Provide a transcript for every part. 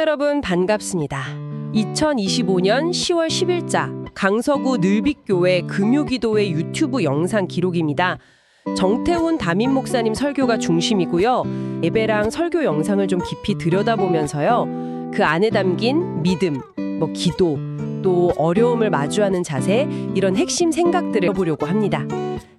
여러분 반갑습니다. 2025년 10월 10일자 강서구 늘빛교회 금요기도회 유튜브 영상 기록입니다. 정태훈 담임 목사님 설교가 중심이고요. 예배랑 설교 영상을 좀 깊이 들여다보면서요. 그 안에 담긴 믿음, 기도, 또 어려움을 마주하는 자세, 이런 핵심 생각들을 보려고 합니다.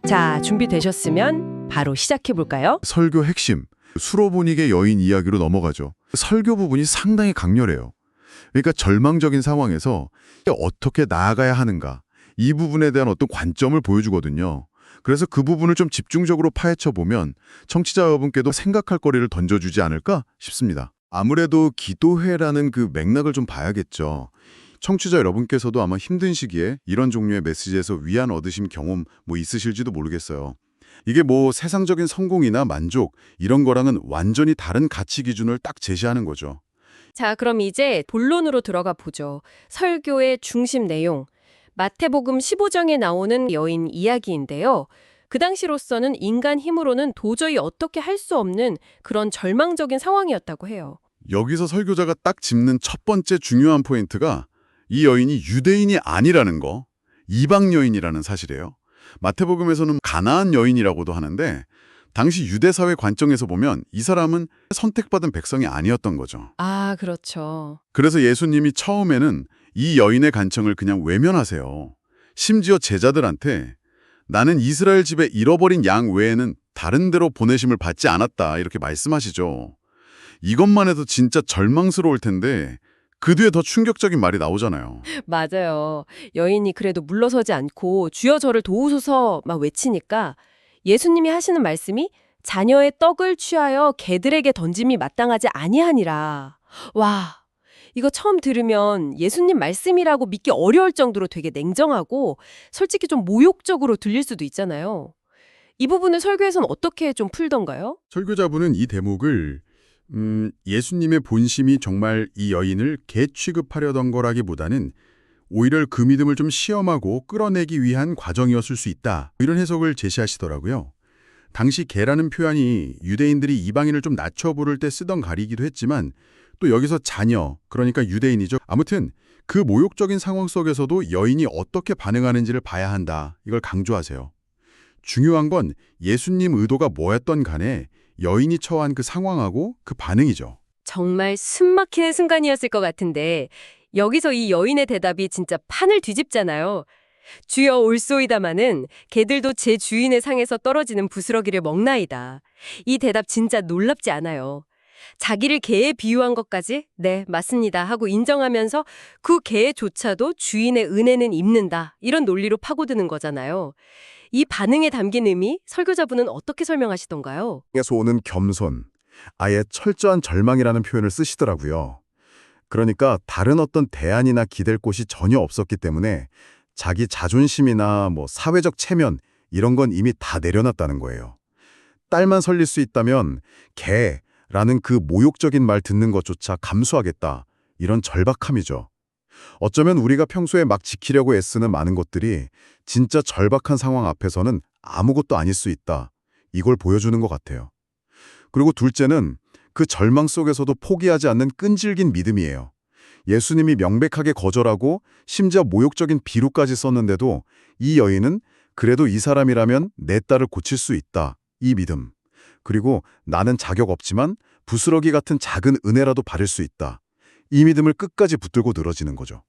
자, 준비되셨으면 바로 시작해볼까요? 설교 핵심, 수로보닉의 여인 이야기로 넘어가죠. 설교 부분이 상당히 강렬해요. 그러니까 절망적인 상황에서 어떻게 나아가야 하는가, 이 부분에 대한 어떤 관점을 보여주거든요. 그래서 그 부분을 좀 집중적으로 파헤쳐보면 청취자 여러분께도 생각할 거리를 던져주지 않을까 싶습니다. 아무래도 기도회라는 그 맥락을 좀 봐야겠죠. 청취자 여러분께서도 아마 힘든 시기에 이런 종류의 메시지에서 위안 얻으신 경험 있으실지도 모르겠어요. 이게 세상적인 성공이나 만족 이런 거랑은 완전히 다른 가치 기준을 딱 제시하는 거죠. 자, 그럼 이제 본론으로 들어가 보죠. 설교의 중심 내용. 마태복음 15장에 나오는 여인 이야기인데요. 그 당시로서는 인간 힘으로는 도저히 어떻게 할 수 없는 그런 절망적인 상황이었다고 해요. 여기서 설교자가 딱 짚는 첫 번째 중요한 포인트가 이 여인이 유대인이 아니라는 거, 이방 여인이라는 사실이에요. 마태복음에서는 가나안 여인이라고도 하는데 당시 유대 사회 관점에서 보면 이 사람은 선택받은 백성이 아니었던 거죠. 아, 그렇죠. 그래서 예수님이 처음에는 이 여인의 간청을 그냥 외면하세요. 심지어 제자들한테 나는 이스라엘 집에 잃어버린 양 외에는 다른 데로 보내심을 받지 않았다 이렇게 말씀하시죠. 이것만 해도 진짜 절망스러울 텐데 그 뒤에 더 충격적인 말이 나오잖아요. 맞아요. 여인이 그래도 물러서지 않고 주여 저를 도우소서 막 외치니까 예수님이 하시는 말씀이 자녀의 떡을 취하여 개들에게 던짐이 마땅하지 아니하니라. 와, 이거 처음 들으면 예수님 말씀이라고 믿기 어려울 정도로 되게 냉정하고 솔직히 좀 모욕적으로 들릴 수도 있잖아요. 이 부분을 설교에서는 어떻게 좀 풀던가요? 설교자분은 이 대목을 예수님의 본심이 정말 이 여인을 개 취급하려던 거라기보다는 오히려 그 믿음을 좀 시험하고 끌어내기 위한 과정이었을 수 있다. 이런 해석을 제시하시더라고요. 당시 개라는 표현이 유대인들이 이방인을 좀 낮춰 부를 때 쓰던 가리기도 했지만 또 여기서 자녀, 그러니까 유대인이죠. 아무튼 그 모욕적인 상황 속에서도 여인이 어떻게 반응하는지를 봐야 한다. 이걸 강조하세요. 중요한 건 예수님 의도가 뭐였던 간에 여인이 처한 그 상황하고 그 반응이죠. 정말 숨막히는 순간이었을 것 같은데 여기서 이 여인의 대답이 진짜 판을 뒤집잖아요. 주여 올소이다마는 개들도 제 주인의 상에서 떨어지는 부스러기를 먹나이다. 이 대답 진짜 놀랍지 않아요. 자기를 개에 비유한 것까지 네, 맞습니다 하고 인정하면서 그 개조차도 주인의 은혜는 입는다. 이런 논리로 파고드는 거잖아요. 이 반응에 담긴 의미 설교자분은 어떻게 설명하시던가요? 에서 오는 겸손, 아예 철저한 절망이라는 표현을 쓰시더라고요. 그러니까 다른 어떤 대안이나 기댈 곳이 전혀 없었기 때문에 자기 자존심이나 사회적 체면 이런 건 이미 다 내려놨다는 거예요. 딸만 살릴 수 있다면 개라는 그 모욕적인 말 듣는 것조차 감수하겠다. 이런 절박함이죠. 어쩌면 우리가 평소에 막 지키려고 애쓰는 많은 것들이 진짜 절박한 상황 앞에서는 아무것도 아닐 수 있다. 이걸 보여주는 것 같아요. 그리고 둘째는 그 절망 속에서도 포기하지 않는 끈질긴 믿음이에요. 예수님이 명백하게 거절하고 심지어 모욕적인 비유까지 썼는데도 이 여인은 그래도 이 사람이라면 내 딸을 고칠 수 있다. 이 믿음. 그리고 나는 자격 없지만 부스러기 같은 작은 은혜라도 받을 수 있다. 이 믿음을 끝까지 붙들고 늘어지는 거죠.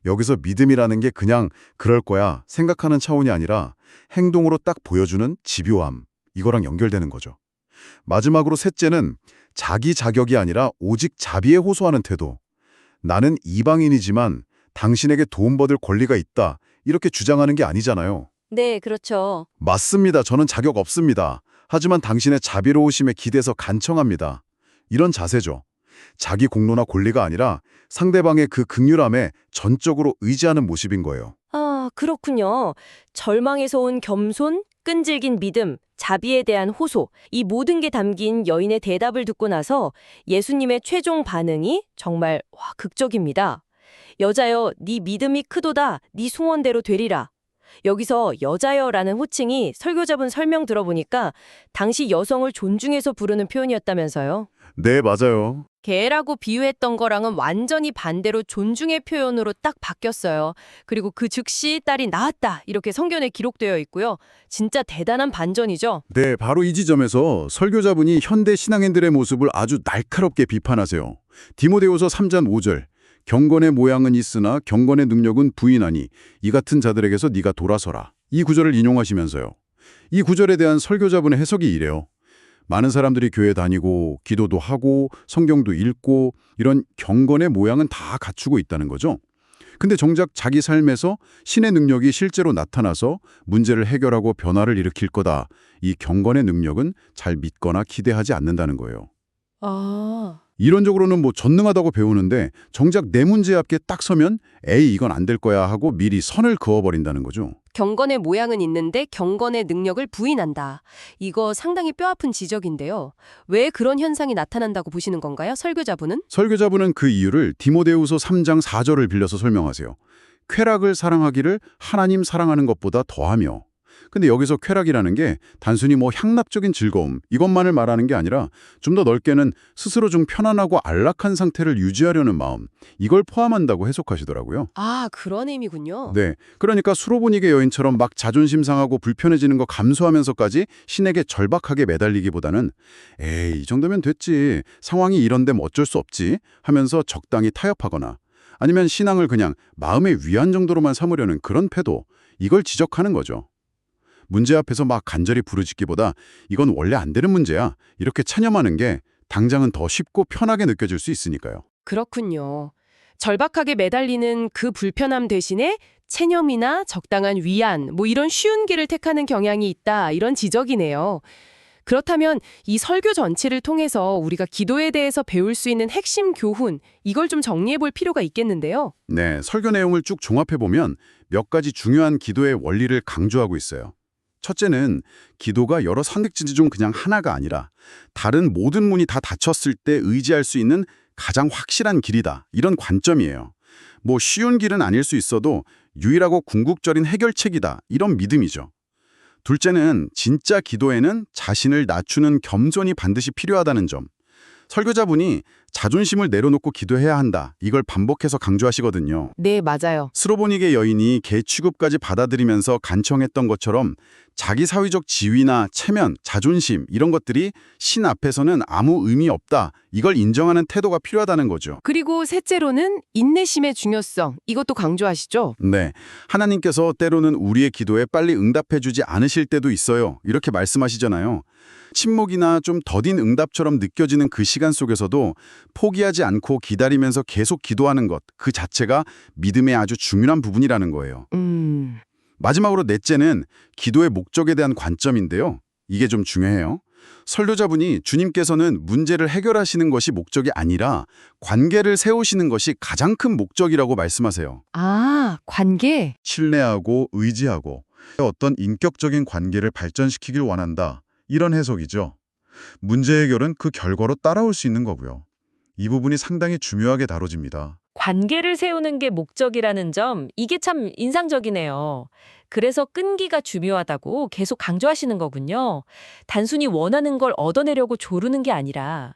여기서 믿음이라는 게 그냥 그럴 거야 생각하는 차원이 아니라 행동으로 딱 보여주는 집요함, 이거랑 연결되는 거죠. 마지막으로 셋째는 자기 자격이 아니라 오직 자비에 호소하는 태도. 나는 이방인이지만 당신에게 도움받을 권리가 있다. 이렇게 주장하는 게 아니잖아요. 네, 그렇죠. 맞습니다. 저는 자격 없습니다. 하지만 당신의 자비로우심에 기대서 간청합니다. 이런 자세죠. 자기 공로나 권리가 아니라 상대방의 그 긍휼함에 전적으로 의지하는 모습인 거예요. 아, 그렇군요. 절망에서 온 겸손, 끈질긴 믿음, 자비에 대한 호소, 이 모든 게 담긴 여인의 대답을 듣고 나서 예수님의 최종 반응이 정말 극적입니다. 여자여, 네 믿음이 크도다, 네 소원대로 되리라. 여기서 여자여라는 호칭이 설교자분 설명 들어보니까 당시 여성을 존중해서 부르는 표현이었다면서요. 네, 맞아요. 개라고 비유했던 거랑은 완전히 반대로 존중의 표현으로 딱 바뀌었어요. 그리고 그 즉시 딸이 낳았다 이렇게 성경에 기록되어 있고요. 진짜 대단한 반전이죠. 네, 바로 이 지점에서 설교자분이 현대 신앙인들의 모습을 아주 날카롭게 비판하세요. 디모데후서 3장 5절. 경건의 모양은 있으나 경건의 능력은 부인하니 이 같은 자들에게서 네가 돌아서라. 이 구절을 인용하시면서요. 이 구절에 대한 설교자분의 해석이 이래요. 많은 사람들이 교회 다니고 기도도 하고 성경도 읽고 이런 경건의 모양은 다 갖추고 있다는 거죠. 근데 정작 자기 삶에서 신의 능력이 실제로 나타나서 문제를 해결하고 변화를 일으킬 거다. 이 경건의 능력은 잘 믿거나 기대하지 않는다는 거예요. 아, 이론적으로는 뭐 전능하다고 배우는데 정작 내 문제 앞에 딱 서면 에이 이건 안 될 거야 하고 미리 선을 그어버린다는 거죠. 경건의 모양은 있는데 경건의 능력을 부인한다. 이거 상당히 뼈아픈 지적인데요. 왜 그런 현상이 나타난다고 보시는 건가요? 설교자분은? 설교자분은 그 이유를 디모데후서 3장 4절을 빌려서 설명하세요. 쾌락을 사랑하기를 하나님 사랑하는 것보다 더하며. 근데 여기서 쾌락이라는 게 단순히 뭐 향락적인 즐거움 이것만을 말하는 게 아니라 좀 더 넓게는 스스로 좀 편안하고 안락한 상태를 유지하려는 마음 이걸 포함한다고 해석하시더라고요. 아, 그런 의미군요. 네, 그러니까 수로보니게 여인처럼 막 자존심 상하고 불편해지는 거 감수하면서까지 신에게 절박하게 매달리기보다는 에이 이 정도면 됐지 상황이 이런데 뭐 어쩔 수 없지 하면서 적당히 타협하거나 아니면 신앙을 그냥 마음의 위안 정도로만 삼으려는 그런 태도 이걸 지적하는 거죠. 문제 앞에서 막 간절히 부르짖기보다 이건 원래 안 되는 문제야 이렇게 체념하는 게 당장은 더 쉽고 편하게 느껴질 수 있으니까요. 그렇군요. 절박하게 매달리는 그 불편함 대신에 체념이나 적당한 위안, 뭐 이런 쉬운 길을 택하는 경향이 있다, 이런 지적이네요. 그렇다면 이 설교 전체를 통해서 우리가 기도에 대해서 배울 수 있는 핵심 교훈, 이걸 좀 정리해 볼 필요가 있겠는데요. 네, 설교 내용을 쭉 종합해보면 몇 가지 중요한 기도의 원리를 강조하고 있어요. 첫째는 기도가 여러 선택지 중 그냥 하나가 아니라 다른 모든 문이 다 닫혔을 때 의지할 수 있는 가장 확실한 길이다. 이런 관점이에요. 뭐 쉬운 길은 아닐 수 있어도 유일하고 궁극적인 해결책이다. 이런 믿음이죠. 둘째는 진짜 기도에는 자신을 낮추는 겸손이 반드시 필요하다는 점. 설교자분이 자존심을 내려놓고 기도해야 한다. 이걸 반복해서 강조하시거든요. 네, 맞아요. 스로보닉의 여인이 개 취급까지 받아들이면서 간청했던 것처럼 자기 사회적 지위나 체면, 자존심 이런 것들이 신 앞에서는 아무 의미 없다. 이걸 인정하는 태도가 필요하다는 거죠. 그리고 셋째로는 인내심의 중요성, 이것도 강조하시죠? 네, 하나님께서 때로는 우리의 기도에 빨리 응답해주지 않으실 때도 있어요. 이렇게 말씀하시잖아요. 침묵이나 좀 더딘 응답처럼 느껴지는 그 시간 속에서도 포기하지 않고 기다리면서 계속 기도하는 것, 그 자체가 믿음의 아주 중요한 부분이라는 거예요. 마지막으로 넷째는 기도의 목적에 대한 관점인데요. 이게 좀 중요해요. 설교자분이 주님께서는 문제를 해결하시는 것이 목적이 아니라 관계를 세우시는 것이 가장 큰 목적이라고 말씀하세요. 아, 관계? 신뢰하고 의지하고 어떤 인격적인 관계를 발전시키길 원한다. 이런 해석이죠. 문제 해결은 그 결과로 따라올 수 있는 거고요. 이 부분이 상당히 중요하게 다뤄집니다. 관계를 세우는 게 목적이라는 점, 이게 참 인상적이네요. 그래서 끈기가 중요하다고 계속 강조하시는 거군요. 단순히 원하는 걸 얻어내려고 조르는 게 아니라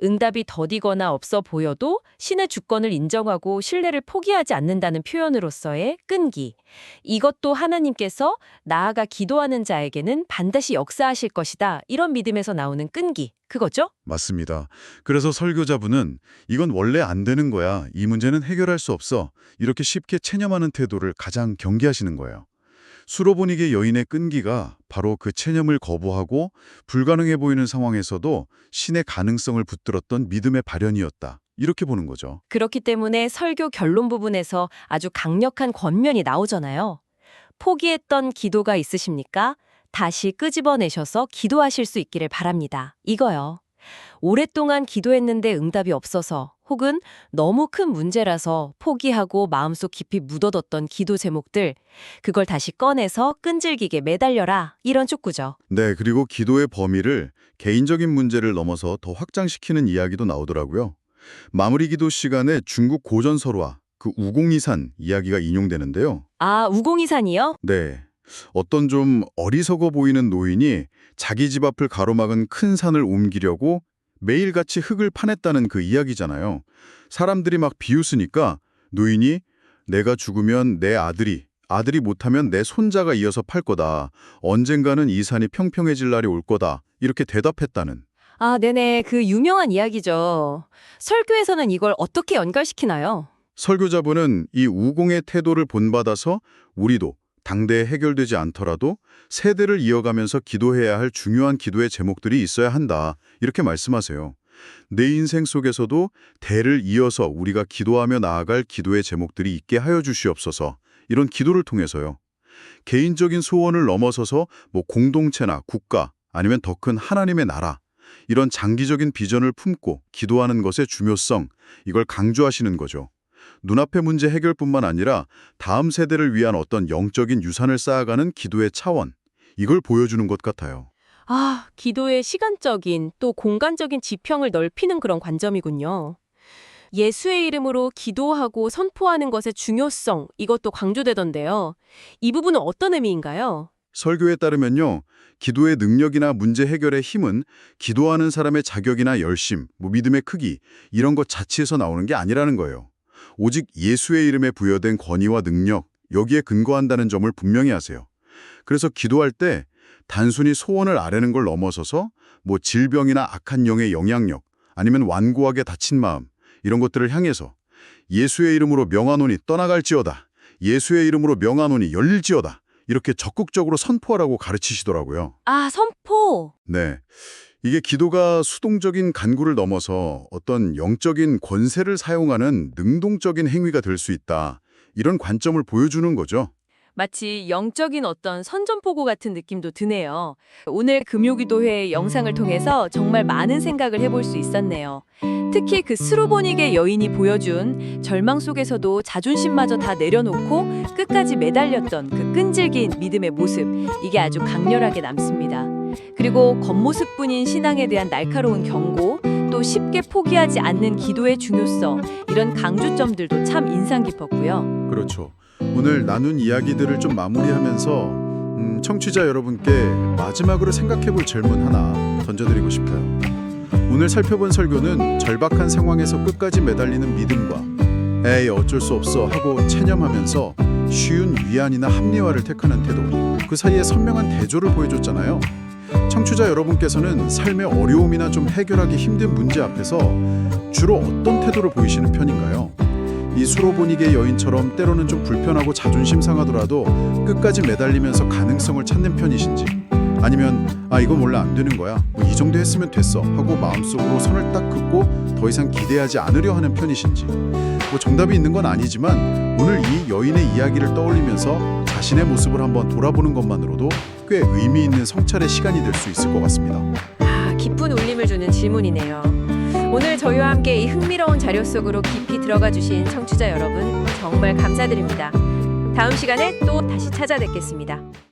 응답이 더디거나 없어 보여도 신의 주권을 인정하고 신뢰를 포기하지 않는다는 표현으로서의 끈기. 이것도 하나님께서 나아가 기도하는 자에게는 반드시 역사하실 것이다. 이런 믿음에서 나오는 끈기. 그거죠? 맞습니다. 그래서 설교자분은 이건 원래 안 되는 거야. 이 문제는 해결할 수 없어. 이렇게 쉽게 체념하는 태도를 가장 경계하시는 거예요. 수로보닉의 여인의 끈기가 바로 그 체념을 거부하고 불가능해 보이는 상황에서도 신의 가능성을 붙들었던 믿음의 발현이었다. 이렇게 보는 거죠. 그렇기 때문에 설교 결론 부분에서 아주 강력한 권면이 나오잖아요. 포기했던 기도가 있으십니까? 다시 끄집어내셔서 기도하실 수 있기를 바랍니다. 이거요. 오랫동안 기도했는데 응답이 없어서 혹은 너무 큰 문제라서 포기하고 마음속 깊이 묻어뒀던 기도 제목들, 그걸 다시 꺼내서 끈질기게 매달려라. 이런 촉구죠. 네, 그리고 기도의 범위를 개인적인 문제를 넘어서 더 확장시키는 이야기도 나오더라고요. 마무리 기도 시간에 중국 고전 설화, 그 우공이산 이야기가 인용되는데요. 아, 우공이산이요? 네. 어떤 좀 어리석어 보이는 노인이 자기 집 앞을 가로막은 큰 산을 옮기려고 매일같이 흙을 파냈다는 그 이야기잖아요. 사람들이 막 비웃으니까 노인이 내가 죽으면 내 아들이 못하면 내 손자가 이어서 팔 거다. 언젠가는 이 산이 평평해질 날이 올 거다. 이렇게 대답했다는. 아, 네네. 그 유명한 이야기죠. 설교에서는 이걸 어떻게 연결시키나요? 설교자분은 이 우공의 태도를 본받아서 우리도 당대에 해결되지 않더라도 세대를 이어가면서 기도해야 할 중요한 기도의 제목들이 있어야 한다. 이렇게 말씀하세요. 내 인생 속에서도 대를 이어서 우리가 기도하며 나아갈 기도의 제목들이 있게 하여 주시옵소서. 이런 기도를 통해서요. 개인적인 소원을 넘어서서 공동체나 국가 아니면 더 큰 하나님의 나라 이런 장기적인 비전을 품고 기도하는 것의 중요성 이걸 강조하시는 거죠. 눈앞의 문제 해결뿐만 아니라 다음 세대를 위한 어떤 영적인 유산을 쌓아가는 기도의 차원 이걸 보여주는 것 같아요. 아, 기도의 시간적인 또 공간적인 지평을 넓히는 그런 관점이군요. 예수의 이름으로 기도하고 선포하는 것의 중요성, 이것도 강조되던데요. 이 부분은 어떤 의미인가요? 설교에 따르면요. 기도의 능력이나 문제 해결의 힘은 기도하는 사람의 자격이나 열심, 믿음의 크기 이런 것 자체에서 나오는 게 아니라는 거예요. 오직 예수의 이름에 부여된 권위와 능력, 여기에 근거한다는 점을 분명히 하세요. 그래서 기도할 때 단순히 소원을 아뢰는 걸 넘어서서 질병이나 악한 영의 영향력, 아니면 완고하게 다친 마음, 이런 것들을 향해서 예수의 이름으로 명하노니 떠나갈지어다. 예수의 이름으로 명하노니 열릴지어다. 이렇게 적극적으로 선포하라고 가르치시더라고요. 아, 선포! 네. 이게 기도가 수동적인 간구를 넘어서 어떤 영적인 권세를 사용하는 능동적인 행위가 될 수 있다. 이런 관점을 보여주는 거죠. 마치 영적인 어떤 선전포고 같은 느낌도 드네요. 오늘 금요기도회 영상을 통해서 정말 많은 생각을 해볼 수 있었네요. 특히 그 스로보닉의 여인이 보여준 절망 속에서도 자존심마저 다 내려놓고 끝까지 매달렸던 그 끈질긴 믿음의 모습, 이게 아주 강렬하게 남습니다. 그리고 겉모습뿐인 신앙에 대한 날카로운 경고, 또 쉽게 포기하지 않는 기도의 중요성, 이런 강조점들도 참 인상 깊었고요. 그렇죠. 오늘 나눈 이야기들을 좀 마무리하면서 청취자 여러분께 마지막으로 생각해볼 질문 하나 던져드리고 싶어요. 오늘 살펴본 설교는 절박한 상황에서 끝까지 매달리는 믿음과 에이 어쩔 수 없어 하고 체념하면서 쉬운 위안이나 합리화를 택하는 태도, 그 사이에 선명한 대조를 보여줬잖아요. 청취자 여러분께서는 삶의 어려움이나 좀 해결하기 힘든 문제 앞에서 주로 어떤 태도를 보이시는 편인가요? 이 수로보닉의 여인처럼 때로는 좀 불편하고 자존심 상하더라도 끝까지 매달리면서 가능성을 찾는 편이신지, 아니면 이건 원래 안 되는 거야, 이 정도 했으면 됐어 하고 마음속으로 선을 딱 긋고 더 이상 기대하지 않으려 하는 편이신지, 정답이 있는 건 아니지만 오늘 이 여인의 이야기를 떠올리면서 자신의 모습을 한번 돌아보는 것만으로도 꽤 의미 있는 성찰의 시간이 될 수 있을 것 같습니다. 아, 깊은 울림을 주는 질문이네요. 오늘 저희와 함께 이 흥미로운 자료 속으로 깊이 들어가 주신 청취자 여러분 정말 감사드립니다. 다음 시간에 또 다시 찾아뵙겠습니다.